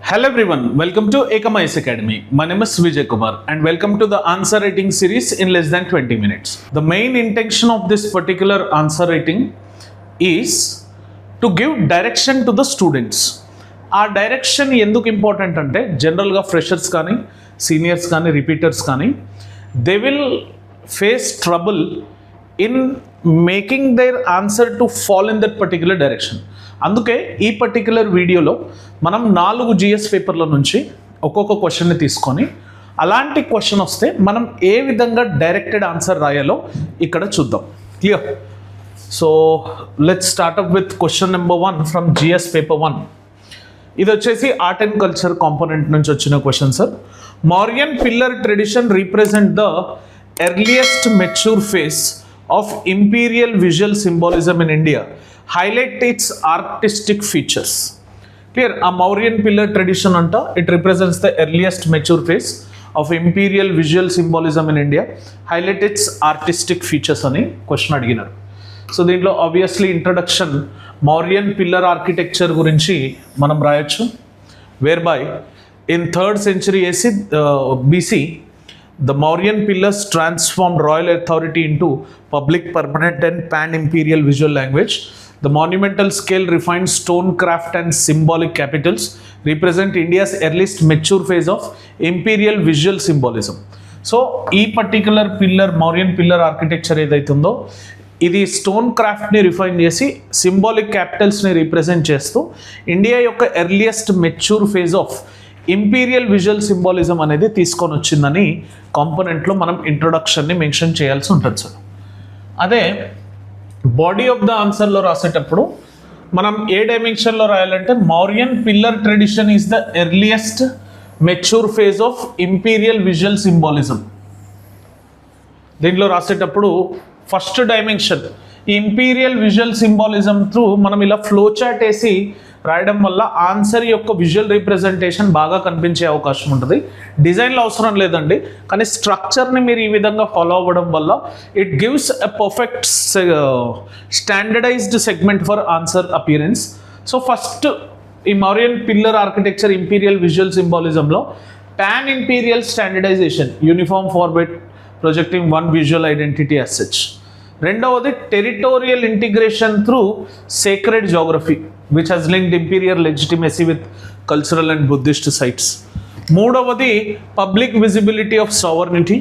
Hello everyone, welcome to Ekamais Academy. My name is Vijay Kumar and welcome to the answer writing series in less than 20 minutes. The main intention of this particular answer writing is to give direction to the students. ఆ direction ఎందుకు important అంటే జనరల్గా freshers కానీ seniors కానీ repeaters కానీ they will face trouble in making their answer to follow in that particular direction. అందుకే ఈ particular వీడియోలో మనం 4 జిఎస్ పేపర్ల నుంచి ఒక్కొక్క క్వశ్చన్ని తీసుకొని అలాంటి క్వశ్చన్ వస్తే మనం ఏ విధంగా డైరెక్టెడ్ ఆన్సర్ రాయాలో ఇక్కడ చూద్దాం. Clear? So let's start up with question number 1 from GS paper 1. ఇది వచ్చేసి ఆర్ట్ అండ్ కల్చర్ కాంపోనెంట్ నుంచి వచ్చిన question sir. Mauryan pillar tradition represent the earliest mature phase of imperial visual symbolism in India. Highlight its artistic features. Clear? ఆ Mauryan pillar tradition అంట it represents the earliest mature phase of imperial visual symbolism in India. Highlight its artistic features అని question అడిగినారు. So దీంట్లో obviously introduction Mauryan pillar architecture గురించి మనం రాయొచ్చు. Where by in 3rd century BC the Mauryan pillars transformed royal authority into public, permanent and pan-imperial visual language. The monumental scale, refined stone craft and symbolic capitals represent India's earliest mature phase of imperial visual symbolism. So ఈ particular pillar Mauryan pillar architecture ఏదైతుందో ఇది stone క్రాఫ్ట్ని refine చేసి symbolic క్యాపిటల్స్ని represent చేస్తూ India యొక్క earliest mature phase of imperial visual symbolism అనేది తీసుకొని వచ్చిందని కాంపోనెంట్లో మనం ఇంట్రొడక్షన్ని మెన్షన్ చేయాల్సి ఉంటుంది సార్. అదే బాడీ ఆఫ్ ద ఆన్సర్లో రాసేటప్పుడు మనం ఏ డైమెన్షన్లో రాయాలంటే Mauryan pillar tradition is the earliest mature phase of imperial visual symbolism. దీంట్లో రాసేటప్పుడు first dimension imperial visual symbolism through మనం ఇలా ఫ్లో చార్ట్ వేసి రాయడం వల్ల ఆన్సర్ యొక్క విజువల్ రిప్రజెంటేషన్ బాగా కనిపించే అవకాశం ఉంటుంది. డిజైన్లో అవసరం లేదండి, కానీ స్ట్రక్చర్ని మీరు ఈ విధంగా ఫాలో అవ్వడం వల్ల it gives a perfect standardized segment for answer appearance. So first ఈ Mauryan pillar architecture imperial visual సింబాలిజంలో pan imperial standardization, uniform format projecting one visual identity as such. రెండవది territorial integration through sacred geography which has linked imperial legitimacy with cultural and Buddhist sites. మూడవది public visibility of sovereignty.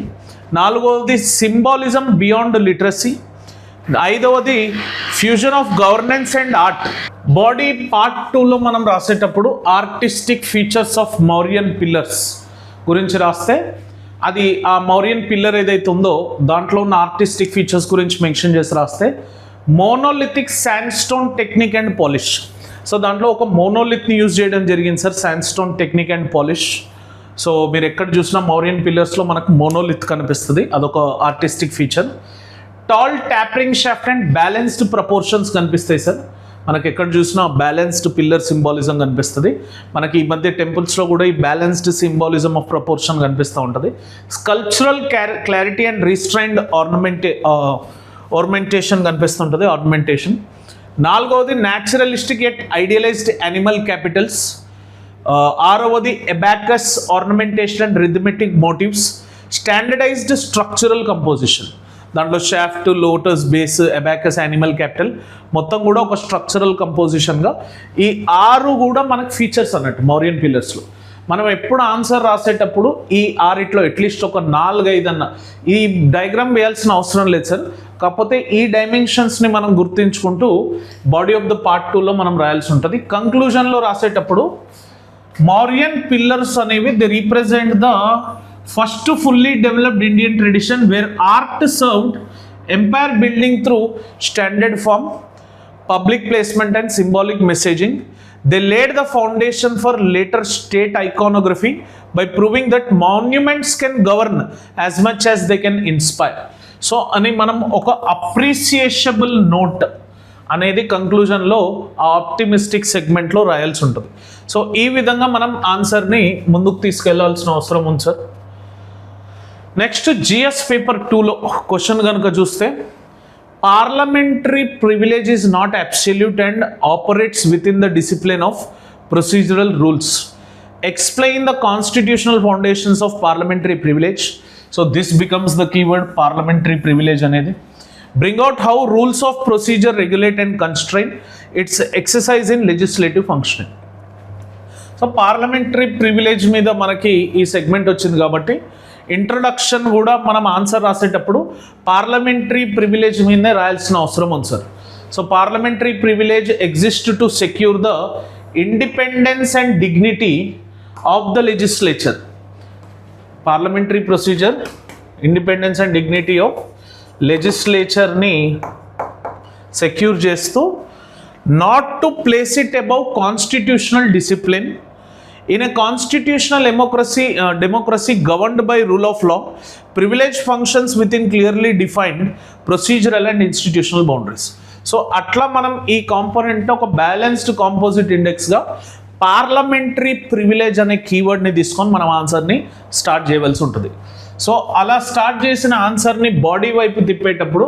నాలుగవది symbolism beyond literacy. ఐదవది fusion of governance and art. Body part 2లో మనం రాసేటప్పుడు artistic features of Mauryan pillars గురించి రాస్తే అది ఆ మౌర్యన్ పిల్లర్ ఏదైతే ఉందో దాంట్లో ఉన్న ఆర్టిస్టిక్ ఫీచర్స్ గురించి మెన్షన్ చేసి రాస్తే monolithic sandstone technique and polish. So దాంట్లో ఒక మోనోలిత్ని యూజ్ చేయడం జరిగింది sir, sandstone technique and polish. So మీరు ఎక్కడ చూసినా మౌర్యన్ పిల్లర్స్లో మనకు మోనోలిత్ కనిపిస్తుంది, అదొక artistic feature. Tall tapering shaft and balanced proportions కనిపిస్తాయి సార్. మనకి ఎక్కడ చూసినా బ్యాలెన్స్డ్ పిల్లర్ సింబాలిజం కనిపిస్తుంది. మనకి ఈ మధ్య టెంపుల్స్లో కూడా ఈ బ్యాలెన్స్డ్ సింబాలిజం ఆఫ్ ప్రపోర్షన్ కనిపిస్తూ ఉంటుంది. Sculptural clarity and restrained ornamentation కనిపిస్తుంటుంది, ఆర్నమెంటేషన్. నాలుగవది naturalistic at idealized animal capitals. ఆరవది abacus ornamentation and rhythmic motifs. Standardized structural composition, దాంట్లో shaft, lotus, base, abacus, animal capital మొత్తం కూడా ఒక స్ట్రక్చరల్ కంపోజిషన్గా ఈ 6 కూడా మనకు ఫీచర్స్ అన్నట్టు మౌర్యన్ పిల్లర్స్లో. మనం ఎప్పుడు ఆన్సర్ రాసేటప్పుడు ఈ 6 అట్లీస్ట్ ఒక 4-5 అన్న ఈ డయాగ్రామ్ వేయాల్సిన అవసరం లేదు సార్. కాకపోతే ఈ డైమెన్షన్స్ని మనం గుర్తించుకుంటూ బాడీ ఆఫ్ ద పార్ట్ 2లో మనం రాయాల్సి ఉంటుంది. కంక్లూజన్లో రాసేటప్పుడు మౌర్యన్ పిల్లర్స్ అనేవి the represent the first fully developed Indian tradition where art served empire building through standard form, public placement and symbolic messaging. They laid the foundation for later state iconography by proving that monuments can govern as much as they can inspire. So అని మనం ఒక అప్రిసియేషబుల్ note అనేది కంక్లూజన్లో ఆ optimistic సెగ్మెంట్లో రాయాల్సి ఉంటుంది. So ఈ విధంగా మనం ఆన్సర్ని ముందుకు తీసుకెళ్లాల్సిన అవసరం ఉంది సార్. నెక్స్ట్ జిఎస్ పేపర్ 2లో క్వశ్చన్ కనుక చూస్తే parliamentary privilege is not absolute and operates within the discipline of procedural rules. explain the constitutional foundations of parliamentary privilege. So this becomes the keyword, parliamentary privilege అనేది. Bring out how rules of procedure regulate and constrain its exercise in legislative functioning. So parliamentary privilege మీద మనకి ఈ segment వచ్చింది కాబట్టి introduction కూడా మనం answer రాసేటప్పుడు parliamentary privilege మీదనే రాయాల్సిన అవసరం ఉంది sir. So parliamentary privilege exist to secure the independence and dignity of the legislature. Parliamentary procedure, independence and dignity of లెజిస్లేచర్ని సెక్యూర్ చేస్తూ, not to place it above constitutional discipline in a constitutional democracy governed by rule of law. Privilege functions within clearly defined procedural and institutional boundaries. So అట్లా మనం ఈ component ఒక balanced composite ఇండెక్స్గా parliamentary privilege అనే కీవర్డ్ని తీసుకొని మనం ఆన్సర్ని start చేయవలసి ఉంటుంది. సో అలా స్టార్ట్ చేసిన ఆన్సర్ని బాడీ వైపు తిప్పేటప్పుడు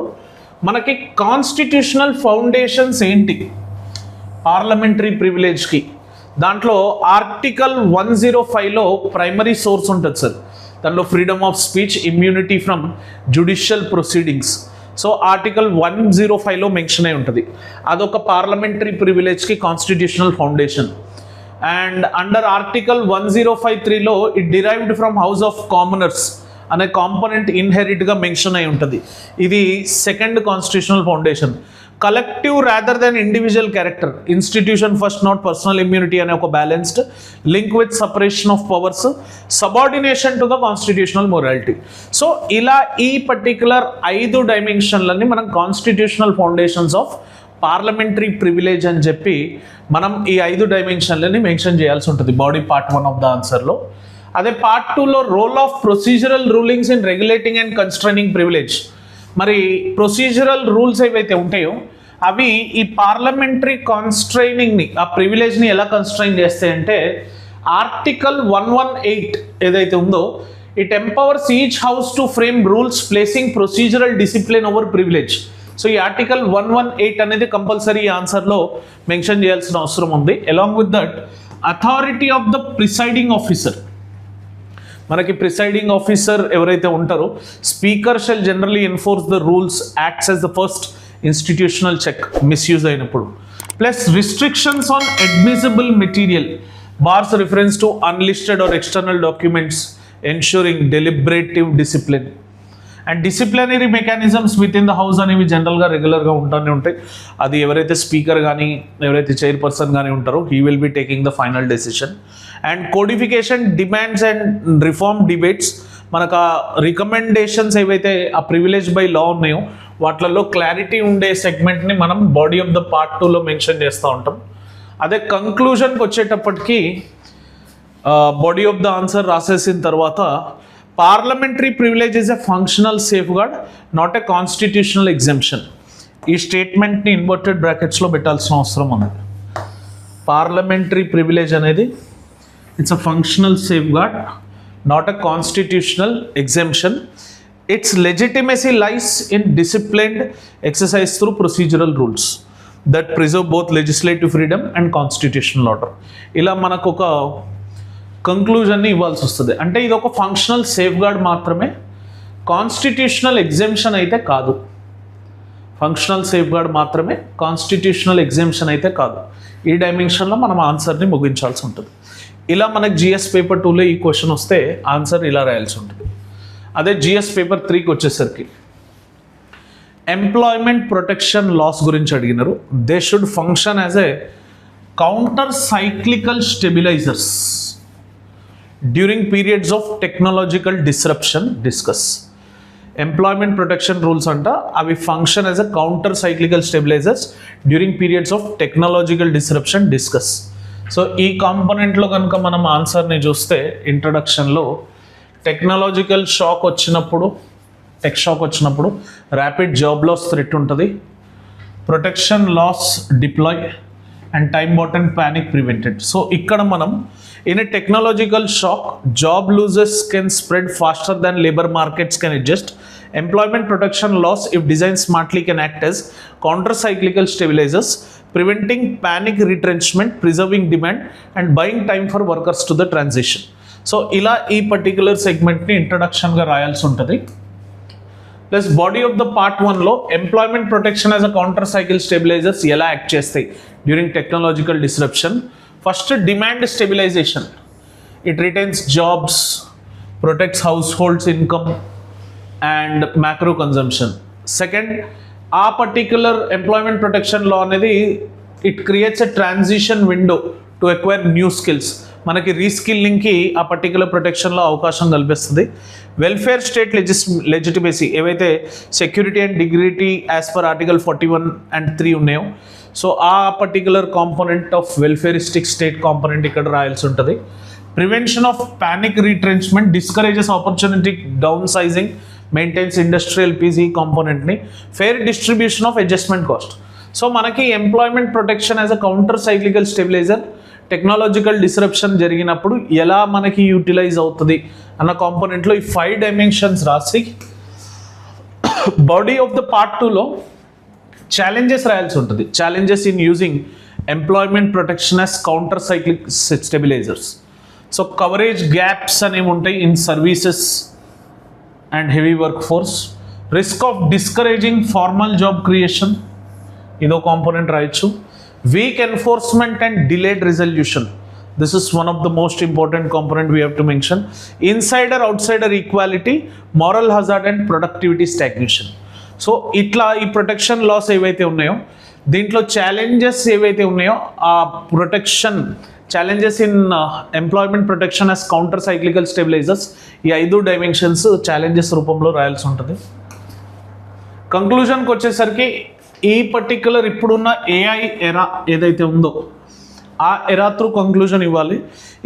మనకి కాన్స్టిట్యూషనల్ ఫౌండేషన్స్ ఏంటి పార్లమెంటరీ ప్రివిలేజ్కి, దాంట్లో ఆర్టికల్ 105లో ప్రైమరీ సోర్స్ ఉంటుంది సార్. దాంట్లో freedom of speech, immunity from judicial proceedings. So article 105లో మెన్షన్ అయి ఉంటుంది. అదొక పార్లమెంటరీ ప్రివిలేజ్కి constitutional foundation. And under article 105(3)లో it derived from House of Commoners అనే కాంపోనెంట్ ఇన్హెరిట్గా మెన్షన్ అయి ఉంటుంది. ఇది second constitutional foundation. Collective rather than individual character, institution first not personal immunity అనే ఒక balanced link with separation of powers, subordination to the constitutional morality. So ఇలా ఈ particular 5 డైమెన్షన్లని మనం constitutional foundations of parliamentary privilege అని చెప్పి మనం ఈ 5 డైమెన్షన్లని మెన్షన్ చేయాల్సి ఉంటుంది బాడీ పార్ట్ 1 ఆఫ్ ద ఆన్సర్లో. అదే పార్ట్ 2లో role of procedural rulings in regulating and constraining privilege. మరి ప్రొసీజరల్ రూల్స్ ఏవైతే ఉంటాయో అవి ఈ పార్లమెంటరీ కాన్స్ట్రైనింగ్ని, ఆ ప్రివిలేజ్ని ఎలా కన్స్ట్రైన్ చేస్తాయంటే ఆర్టికల్ 118 ఏదైతే ఉందో it empowers each house to frame rules placing procedural discipline over privilege. So ఈ ఆర్టికల్ 118 అనేది కంపల్సరీ ఆన్సర్లో మెన్షన్ చేయాల్సిన అవసరం ఉంది. Along with that authority of the presiding officer. మనకి ప్రిసైడింగ్ ఆఫీసర్ ఎవరైతే ఉంటారో speaker shall generally enforce the rules, acts as the first institutional check misuse అయినప్పుడు. Plus restrictions on admissible material, bars reference to unlisted or external documents, ensuring deliberative discipline. And disciplinary mechanisms with in the house అనేవి జనరల్గా రెగ్యులర్గా ఉంటూనే ఉంటాయి. అది ఎవరైతే speaker కానీ ఎవరైతే చైర్పర్సన్ కానీ ఉంటారో he will be taking the final decision. And codification demands and reform debates, మనకు ఆ రికమెండేషన్స్ ఏవైతే ఆ ప్రివిలేజ్ బై లా ఉన్నాయో వాటిల్లో క్లారిటీ ఉండే సెగ్మెంట్ని మనం బాడీ ఆఫ్ ద పార్ట్ 2లో మెన్షన్ చేస్తూ ఉంటాం. అదే కంక్లూజన్కి వచ్చేటప్పటికి బాడీ ఆఫ్ ద ఆన్సర్ రాసేసిన తర్వాత parliamentary privilege is a functional safeguard, not a constitutional exemption. ఈ స్టేట్మెంట్ని ఇన్వర్టెడ్ బ్రాకెట్స్లో పెట్టాల్సిన అవసరం ఉంది. పార్లమెంటరీ ప్రివిలేజ్ అనేది it's a functional safeguard, not a constitutional exemption. Its legitimacy lies in disciplined exercise through procedural rules that preserve both legislative freedom and constitutional order. ఇలా మనకు ఒక కంక్లూజన్ని ఇవ్వాల్సి వస్తుంది. అంటే ఇది ఒక ఫంక్షనల్ సేఫ్ గార్డ్ మాత్రమే, కాన్స్టిట్యూషనల్ ఎగ్జెంప్షన్ అయితే కాదు. ఫంక్షనల్ సేఫ్ గార్డ్ మాత్రమే, కాన్స్టిట్యూషనల్ ఎగ్జెంప్షన్ అయితే కాదు. ఈ డైమెన్షన్లో మనం ఆన్సర్ని ముగించాల్సి ఉంటుంది. ఇలా మనకు జిఎస్ పేపర్ 2లో ఈ క్వశ్చన్ వస్తే ఆన్సర్ ఇలా రాయాల్సి ఉంటుంది. అదే జిఎస్ పేపర్ 3కి వచ్చేసరికి ఎంప్లాయ్మెంట్ ప్రొటెక్షన్ లాస్ గురించి అడిగినారు. They should function as a counter cyclical stabilisers during periods of technological disruption. Discuss employment protection rules అంట, అవి function as a counter cyclical stabilisers during periods of technological disruption. Discuss. So ఈ కాంపోనెంట్లో కనుక మనం ఆన్సర్ని చూస్తే ఇంట్రడక్షన్లో టెక్నాలజికల్ షాక్ వచ్చినప్పుడు, టెక్ షాక్ వచ్చినప్పుడు ర్యాపిడ్ జాబ్ లాస్ థ్రెట్ ఉంటుంది, protection laws deploy and time bought and panic prevented. So ఇక్కడ మనం in a technological shock job losses can spread faster than labour markets can adjust. Employment protection laws, if designed smartly, can act as counter-cyclical stabilizers, preventing panic retrenchment, preserving demand and buying time for workers to the transition. So ఇలా ఈ particular సెగ్మెంట్ని ఇంట్రడక్షన్గా రాయాల్సి ఉంటుంది. Plus body of the part 1లో employment protection as a counter cycle stabilizers ఎలా act చేస్తాయి during technological disruption. First demand stabilization, it retains jobs, protects households income and macro consumption. Second, ఆ particular employment protection law అనేది it creates a transition window to acquire new skills. మనకి రీస్కిల్లింగ్కి ఆ particular ప్రొటెక్షన్లో అవకాశం కల్పిస్తుంది. Welfare state legitimacy, ఏవైతే security and dignity as per article 41 and 3 ఉన్నాయో, సో ఆ particular component of welfaristic state component ఇక్కడ రాయాల్సి ఉంటుంది. Prevention of panic retrenchment, discourages opportunity downsizing, maintains industrial peace, ఈ కాంపోనెంట్ని. Fair distribution of adjustment cost. So మనకి employment protection as a counter cyclical stabilizer technological disruption జరిగినప్పుడు ఎలా మనకి utilise అవుతుంది అన్న కాంపోనెంట్లో ఈ 5 డైమెన్షన్స్ రాసి బాడీ ఆఫ్ ద పార్ట్ 2లో ఛాలెంజెస్ రాయాల్సి ఉంటుంది. Challenges in using employment protection as counter cyclic stabilizers. So coverage gaps అనేవి ఉంటాయి in services and heavy work force. Risk of discouraging formal job creation, ఇదో కాంపోనెంట్ రాయొచ్చు. Weak enforcement and delayed resolution, this is one of the most important component we have to mention. Insider outsider equality, moral hazard and productivity stagnation. So ఇట్లా ఈ protection loss ఏవైతే ఉన్నాయో దీంట్లో challenges ఏవైతే ఉన్నాయో ఆ protection challenges in employment protection as counter cyclical stabilisers, ఈ 5 dimensions challenges రూపంలో రాయాల్సి ఉంటుంది. కంక్లూజన్కి వచ్చేసరికి ఈ పర్టిక్యులర్ ఇప్పుడున్న ఏఐ ఎరా ఏదైతే ఉందో ఆ ఎరా త్రూ కంక్లూజన్ ఇవ్వాలి.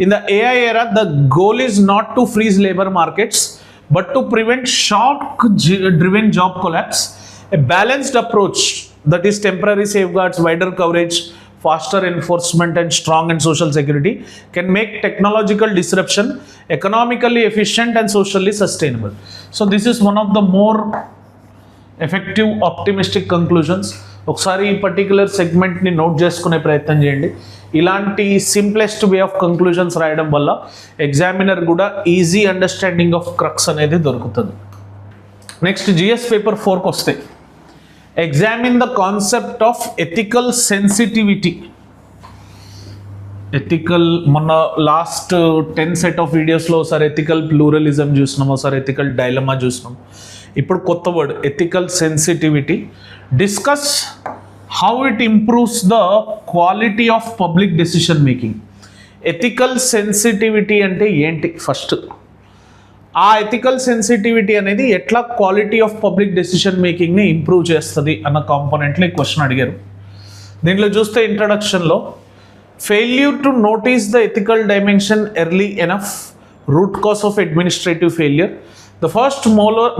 ఇన్ ద ఏఐ ఎరా the goal is not to freeze labour markets but to prevent shock driven job collapse. A balanced approach that is temporary safeguards, wider coverage, faster enforcement and strong and social security can make technological disruption economically efficient and socially sustainable. So this is one of the more effective optimistic conclusions. ఒకసారి ఈ particular సెగ్మెంట్ని note చేసుకునే ప్రయత్నం చేయండి. ఇలాంటి simplest way of conclusions రాయడం వల్ల examiner కూడా easy understanding of crux అనేది దొరుకుతుంది. నెక్స్ట్ జిఎస్ పేపర్ 4కి వస్తే examine the concept of ethical sensitivity. Ethical మొన్న లాస్ట్ 10 సెట్ ఆఫ్ వీడియోస్లో ఒకసారి ఎథికల్ ప్లూరలిజం చూసినాం, ఒకసారి ఎథికల్ డైలమా చూసినాం. ఇప్పుడు కొత్త word ethical sensitivity. Discuss how it improves the quality of public decision making. Ethical sensitivity అంటే ఏంటి, ఫస్ట్ ఆ ఎథికల్ సెన్సిటివిటీ అనేది ఎట్లా క్వాలిటీ ఆఫ్ పబ్లిక్ డెసిషన్ మేకింగ్ని ఇంప్రూవ్ చేస్తుంది అన్న కాంపోనెంట్లో ఈ క్వశ్చన్ అడిగారు. దీంట్లో చూస్తే ఇంట్రడక్షన్లో failure to notice the ethical dimension early enough, root cause of administrative failure, the first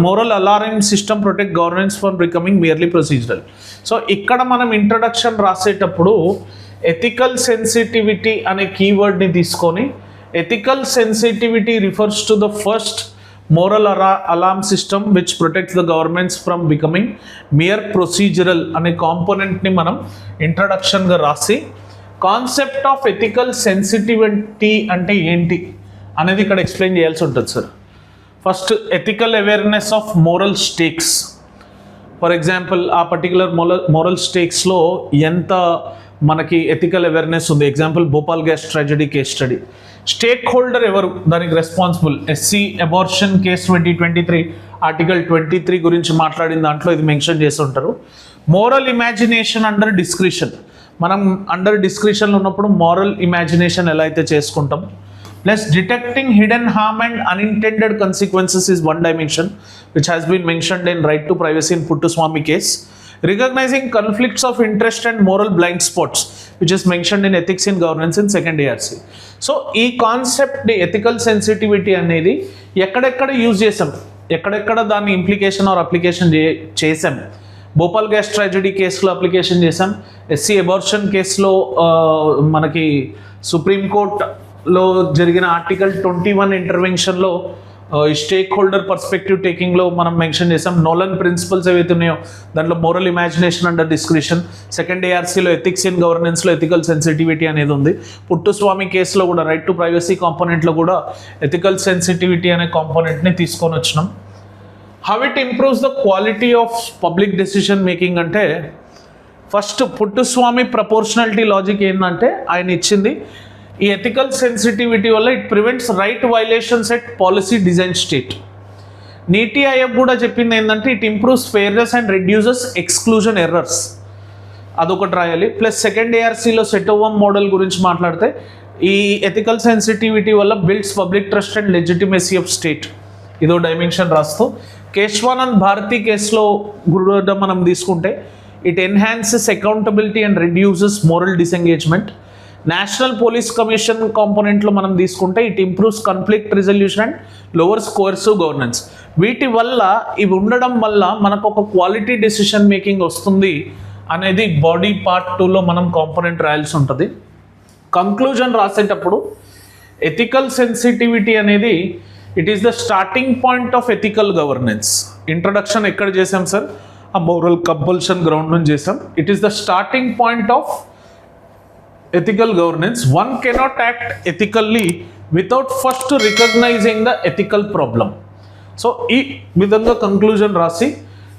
moral alarm system protect governance for becoming merely procedural. So ఇక్కడ మనం ఇంట్రడక్షన్ రాసేటప్పుడు ఎథికల్ సెన్సిటివిటీ అనే కీవర్డ్ని తీసుకొని ethical sensitivity refers to the first moral alarm system which protects the governments from becoming mere procedural అనే కాంపోనెంట్ని మనం ఇంట్రడక్షన్గా రాసి concept of ethical sensitivity అంటే ఏంటి అనేది ఇక్కడ ఎక్స్ప్లెయిన్ చేయాల్సి ఉంటుంది sir. First ethical awareness of moral స్టేక్స్. For example ఆ పర్టికులర్ మోరల్ స్టేక్స్లో ఎంత మనకి ఎథికల్ అవేర్నెస్ ఉంది. Example Bhopal gas tragedy case study. Stake holder ఎవరు, దానికి responsible. SC abortion case 2023 article 23 గురించి మాట్లాడిన దాంట్లో ఇది మెన్షన్ చేస్తుంటారు. Moral imagination under discretion. మనం అండర్ డిస్క్రిషన్లో ఉన్నప్పుడు మోరల్ ఇమాజినేషన్ ఎలా అయితే చేసుకుంటాం. Plus detecting hidden harm and unintended consequences is one dimension which has been mentioned in right to privacy in Puttaswamy case. Recognizing conflicts of interest and moral blind spots, which is mentioned in ethics in governance in second ARC. So ఈ concept ethical sensitivity అనేది ఎక్కడెక్కడ use చేసాం, ఎక్కడెక్కడ దాన్ని implication or application చేసాం. Bhopal gas tragedy కేసులో application చేసాం. SC abortion కేసులో మనకి సుప్రీంకోర్టులో జరిగిన ఆర్టికల్ 21 ఇంటర్వెన్షన్లో ఈ స్టేక్ హోల్డర్ పర్స్పెక్టివ్ టేకింగ్లో మనం మెన్షన్ చేసాం. నోలన్ ప్రిన్సిపల్స్ ఏవైతే ఉన్నాయో దాంట్లో moral imagination under discretion. Second ఏఆర్సీలో ఎథిక్స్ ఇన్ గవర్నెన్స్లో ఎథికల్ సెన్సిటివిటీ అనేది ఉంది. పుట్టుస్వామి కేసులో కూడా రైట్ టు ప్రైవసీ కాంపోనెంట్లో కూడా ఎథికల్ సెన్సిటివిటీ అనే కాంపోనెంట్ని తీసుకొని వచ్చినాం. How it improves the quality of public decision making అంటే ఫస్ట్ పుట్టుస్వామి ప్రపోర్షనాలిటీ లాజిక్ ఏంటంటే ఆయన ఇచ్చింది ఈ ఎథికల్ సెన్సిటివిటీ వల్ల it prevents right violations at policy design state. నీతి ఆయోగ్ కూడా చెప్పింది ఏంటంటే it improves fairness and reduces exclusion errors, అదొకటి రాయాలి. ప్లస్ సెకండ్ ఏఆర్సీలో సెటోవమ్ మోడల్ గురించి మాట్లాడితే ఈ ఎథికల్ సెన్సిటివిటీ వల్ల builds public trust and legitimacy of state, ఇదో డైమెన్షన్ రాస్తూ. కేశవానంద్ భారతి కేసులో గురుడ మనం తీసుకుంటే it enhances accountability and reduces moral disengagement. National police commission కాంపోనెంట్లో మనం తీసుకుంటే it improves conflict resolution and lowers coercive governance. వీటి వల్ల ఇవి ఉండడం వల్ల మనకు ఒక క్వాలిటీ డెసిషన్ మేకింగ్ వస్తుంది అనేది బాడీ పార్ట్ 2లో మనం కాంపోనెంట్ రాయాల్సి ఉంటుంది. కంక్లూజన్ రాసేటప్పుడు ఎథికల్ సెన్సిటివిటీ అనేది it is the starting point of ethical governance. Introduction ఎక్కడ చేసాం సార్? ఆ మోరల్ కంపల్షన్ గ్రౌండ్ నుంచి చేసాం. It is the starting point of ethical governance. One cannot act ethically without first recognizing the ethical problem. So ఈ విధంగా conclusion రాసి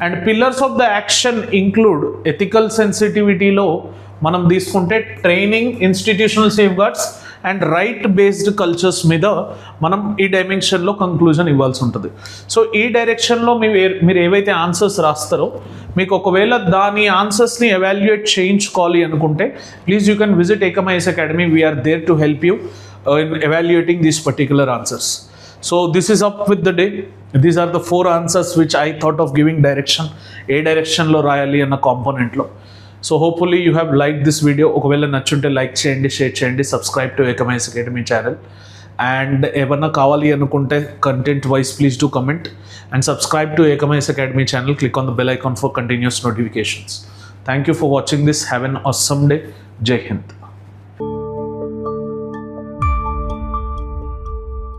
and pillars of the action include ethical సెన్సిటివిటీలో మనం తీసుకుంటే training, institutional safeguards and right based cultures మీద మనం ఈ డైమెన్షన్లో conclusion ఇవ్వాల్సి ఉంటుంది. సో ఈ డైరెక్షన్లో మీరు ఏవైతే ఆన్సర్స్ రాస్తారో మీకు ఒకవేళ దాని ఆన్సర్స్ని ఎవాల్యుయేట్ చేయించుకోవాలి అనుకుంటే please you can visit Ekam IAS academy. We are there to help you in evaluating these particular answers. So this is up with the day. These are the 4 answers which I thought of giving direction, ఏ డైరెక్షన్లో రాయాలి అన్న కాంపోనెంట్లో. So hopefully you have like this video. ఒకవేళ నచ్చుంటే like చేయండి, share చేయండి, subscribe to Ekam IAS academy channel. And ఏమన్నా కావాలి అనుకుంటే content wise please do comment and subscribe to Ekam IAS academy channel. Click on the bell icon for continuous notifications. Thank you for watching this. Have an awesome day. జై హింద్.